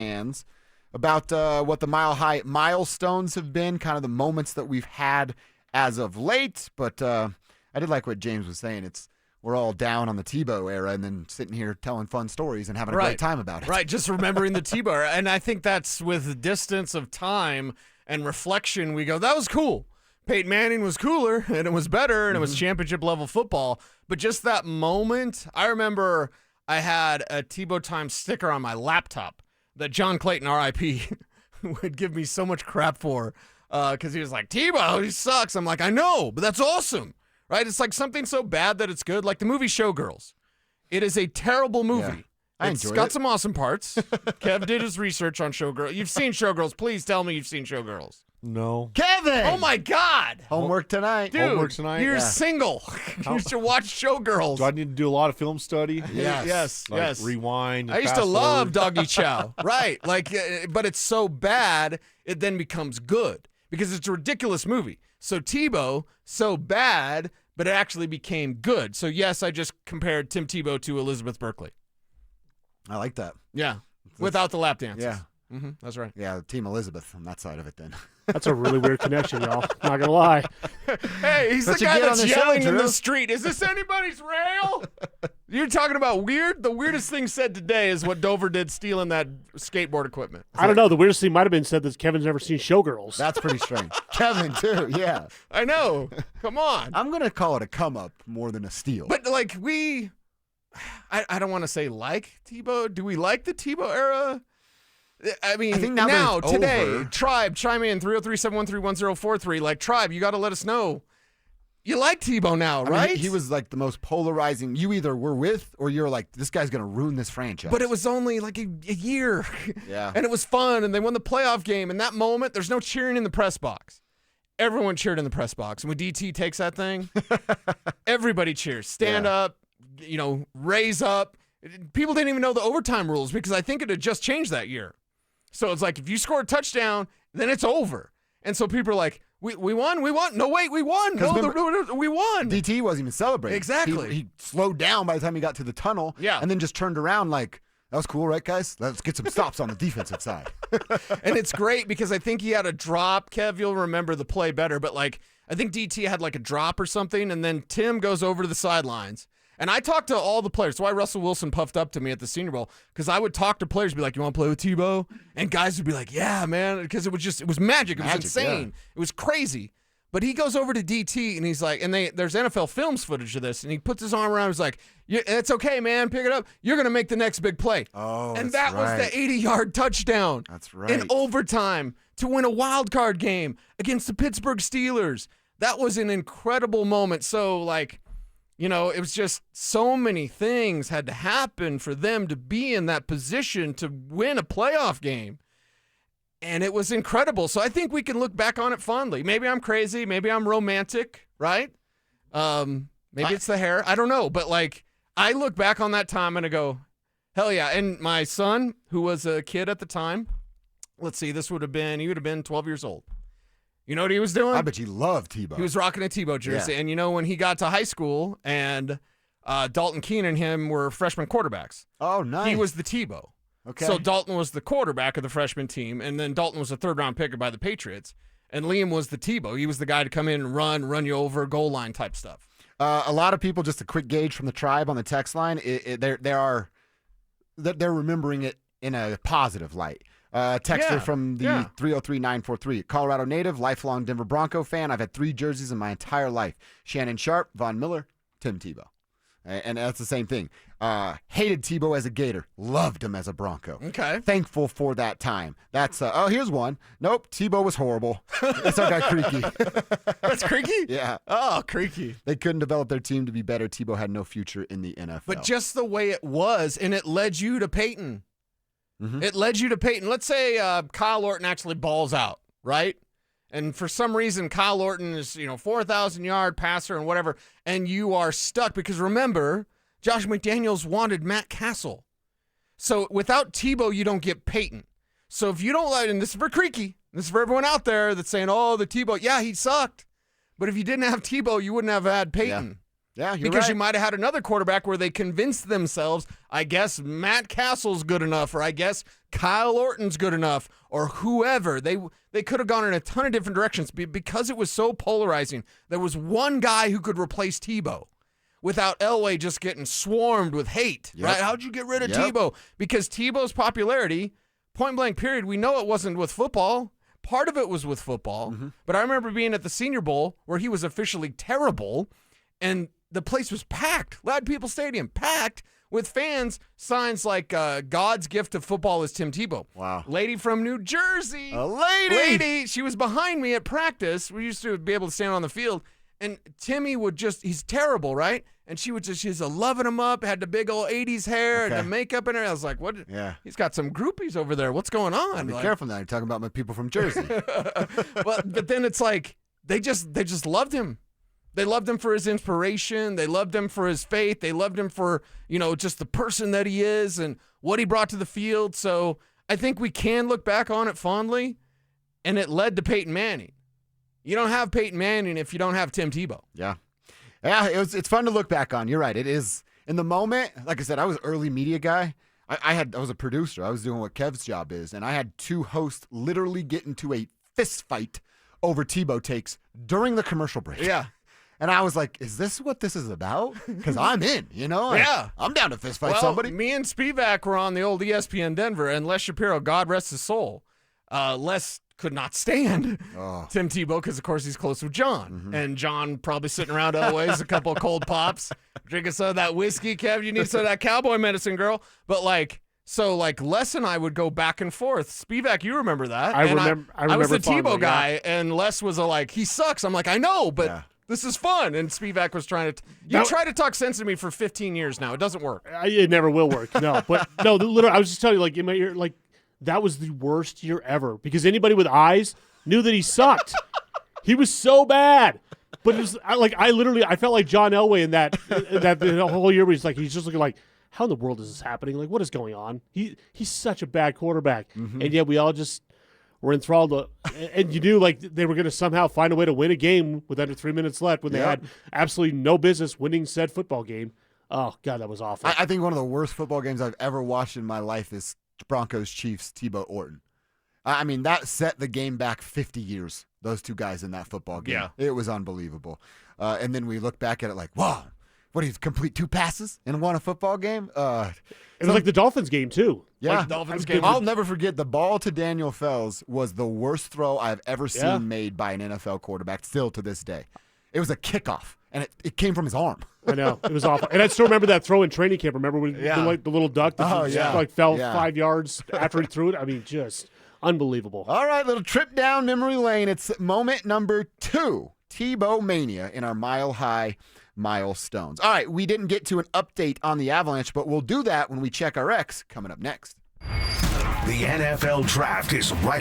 fans about what the Mile High milestones have been, kind of the moments that we've had as of late. But I did like what James was saying. We're all down on the Tebow era and then sitting here telling fun stories and having a great time about it. Right, just remembering the Tebow era. And I think that's with the distance of time and reflection, we go, that was cool. Peyton Manning was cooler, and it was better, and it was championship-level football. But just that moment, I remember I had a Tebow Time sticker on my laptop that John Clayton, R.I.P., would give me so much crap for because he was like, Tebow, he sucks. I'm like, I know, but that's awesome. Right? It's like something so bad that it's good, like the movie Showgirls. It is a terrible movie. Yeah, It's got some awesome parts. Kev did his research on Showgirls. You've seen Showgirls. Please tell me you've seen Showgirls. No. Kevin! Oh, my God. Homework tonight. Dude, Homework tonight? You're Yeah. single. You should watch Showgirls. Do I need to do a lot of film study? Yes. Like yes. rewind. I used to love Doggy Chow. Right. Like, but it's so bad, it then becomes good because it's a ridiculous movie. So Tebow, so bad, but it actually became good. So, yes, I just compared Tim Tebow to Elizabeth Berkley. I like that. Yeah. Without the lap dances. Yeah. That's right. Yeah, Team Elizabeth on that side of it then. That's a really weird connection, y'all. Not gonna lie. Hey, he's But the you guy get on that's the show, yelling in Drew. the street. Is this anybody's rail? You're talking about weird? The weirdest thing said today is what Dover did stealing that skateboard equipment. I don't know. The weirdest thing might have been said that Kevin's never seen Showgirls. That's pretty strange. Kevin, too, yeah. I know. Come on. I'm going to call it a come-up more than a steal. But, like, I don't want to say like Tebow. Do we like the Tebow era? I mean, I think now that it's today, over. Tribe, chime in, 303-713-1043. Like, Tribe, you got to let us know. You like Tebow now, I mean, right? he was like the most polarizing. You either were with or you're like, this guy's going to ruin this franchise. But it was only like a year. Yeah. And it was fun, and they won the playoff game. In that moment, there's no cheering in the press box. Everyone cheered in the press box. And when DT takes that thing, everybody cheers. Stand up, raise up. People didn't even know the overtime rules because I think it had just changed that year. So it's like if you score a touchdown, then it's over. And so people are like, we won. No, wait, we won. No, we won. DT wasn't even celebrating. Exactly. He slowed down by the time he got to the tunnel. Yeah. And then just turned around like, that was cool, right, guys? Let's get some stops on the defensive side. And it's great because I think he had a drop. Kev, you'll remember the play better. But, like, I think DT had, like, a drop or something, and then Tim goes over to the sidelines. And I talked to all the players. That's why Russell Wilson puffed up to me at the Senior Bowl, because I would talk to players, be like, you want to play with Tebow? And guys would be like, yeah, man, because it was magic. It was insane. Yeah. It was crazy. But he goes over to DT, and he's like, and there's NFL Films footage of this, and he puts his arm around him, he's like, it's okay, man, pick it up. You're going to make the next big play. Oh, and that's that was right. the 80-yard touchdown. That's right. In overtime to win a wild card game against the Pittsburgh Steelers. That was an incredible moment. So, like, it was just so many things had to happen for them to be in that position to win a playoff game. And it was incredible. So I think we can look back on it fondly. Maybe I'm crazy. Maybe I'm romantic, right? Maybe it's the hair. I don't know. But, like, I look back on that time and I go, hell yeah. And my son, who was a kid at the time, let's see, he would have been 12 years old. You know what he was doing? I bet you love Tebow. He was rocking a Tebow jersey. Yeah. And, when he got to high school and Dalton Keene and him were freshman quarterbacks, Oh, nice. he was the Tebow. Okay. So Dalton was the quarterback of the freshman team, and then Dalton was a third-round pick by the Patriots, and Liam was the Tebow. He was the guy to come in and run you over, goal line type stuff. A lot of people, just a quick gauge from the Tribe on the text line, they're remembering it in a positive light. Texter from the 303-943. Colorado native, lifelong Denver Bronco fan. I've had 3 jerseys in my entire life. Shannon Sharp, Von Miller, Tim Tebow. And that's the same thing. Hated Tebow as a Gator. Loved him as a Bronco. Okay. Thankful for that time. That's, here's one. Nope, Tebow was horrible. That's our guy Creaky. That's Creaky? Yeah. Oh, Creaky. They couldn't develop their team to be better. Tebow had no future in the NFL. But just the way it was, and it led you to Peyton. Mm-hmm. It led you to Peyton. Let's say Kyle Orton actually balls out, right? And for some reason, Kyle Orton is, 4,000-yard passer and whatever, and you are stuck because remember, Josh McDaniels wanted Matt Castle. So without Tebow, you don't get Peyton. So if you don't like, and this is for Creaky, this is for everyone out there that's saying, oh, the Tebow, yeah, he sucked. But if you didn't have Tebow, you wouldn't have had Peyton. Yeah, you're because right. you might have had another quarterback where they convinced themselves, I guess Matt Castle's good enough, or I guess Kyle Orton's good enough, or whoever. They could have gone in a ton of different directions because it was so polarizing. There was one guy who could replace Tebow without Elway just getting swarmed with hate, right? How'd you get rid of Tebow? Because Tebow's popularity, point blank period, we know it wasn't with football. Part of it was with football, but I remember being at the Senior Bowl where he was officially terrible, and the place was packed. Loud People Stadium, packed with fans. Signs like God's gift of football is Tim Tebow. Wow. Lady from New Jersey. A lady. She was behind me at practice. We used to be able to stand on the field. And Timmy would he's terrible, right? And she's loving him up, had the big old 80s hair and the makeup in her. I was like, what? Yeah. He's got some groupies over there. What's going on? Be careful now. You're talking about my people from Jersey. But then it's like, they just loved him. They loved him for his inspiration. They loved him for his faith. They loved him for, just the person that he is and what he brought to the field. So I think we can look back on it fondly, and it led to Peyton Manning. You don't have Peyton Manning if you don't have Tim Tebow. Yeah. Yeah, it's fun to look back on. You're right. It is. In the moment, like I said, I was early media guy. I was a producer. I was doing what Kev's job is, and I had two hosts literally get into a fist fight over Tebow takes during the commercial break. Yeah. And I was like, is this what this is about? Because I'm in, Yeah. I'm down to fist fight somebody. Me and Spivak were on the old ESPN Denver, and Les Shapiro, God rest his soul, Les could not stand Tim Tebow because, of course, he's close with John. And John probably sitting around always, a couple of cold pops, drinking some of that whiskey. Kev, you need some of that cowboy medicine, girl. But, Les and I would go back and forth. Spivak, you remember that. I remember I was the fondly, Tebow guy, and Les was he sucks. I'm like, I know, but... Yeah. This is fun. And Spivak was trying to... You try to talk sense to me for 15 years now. It doesn't work. It never will work. No, but no, literally, I was just telling you, in my ear, that was the worst year ever because anybody with eyes knew that he sucked. He was so bad. But it was I felt like John Elway in that the whole year where he's just looking like, how in the world is this happening? Like, what is going on? He's such a bad quarterback. And yet we all just were enthralled. And you knew they were going to somehow find a way to win a game with under 3 minutes left when they had absolutely no business winning said football game. Oh, God, that was awful. I think one of the worst football games I've ever watched in my life is Broncos-Chiefs, Tebow Orton. I mean, that set the game back 50 years, those two guys in that football game. Yeah. It was unbelievable. And then we look back at it like, wow, what, did he complete 2 passes and won a football game? It was like the Dolphins game, too. Yeah. Dolphins game. I'll never forget the ball to Daniel Fells was the worst throw I've ever seen made by an NFL quarterback, still to this day. It was a kickoff, and it came from his arm. I know. It was awful. And I still remember that throw in training camp. Remember when the little duck that fell 5 yards after he threw it? I mean, just unbelievable. All right, little trip down memory lane. It's moment number 2, Tebow Mania in our Mile High milestones. All right, we didn't get to an update on the Avalanche, but we'll do that when we check our X coming up next. The NFL Draft is right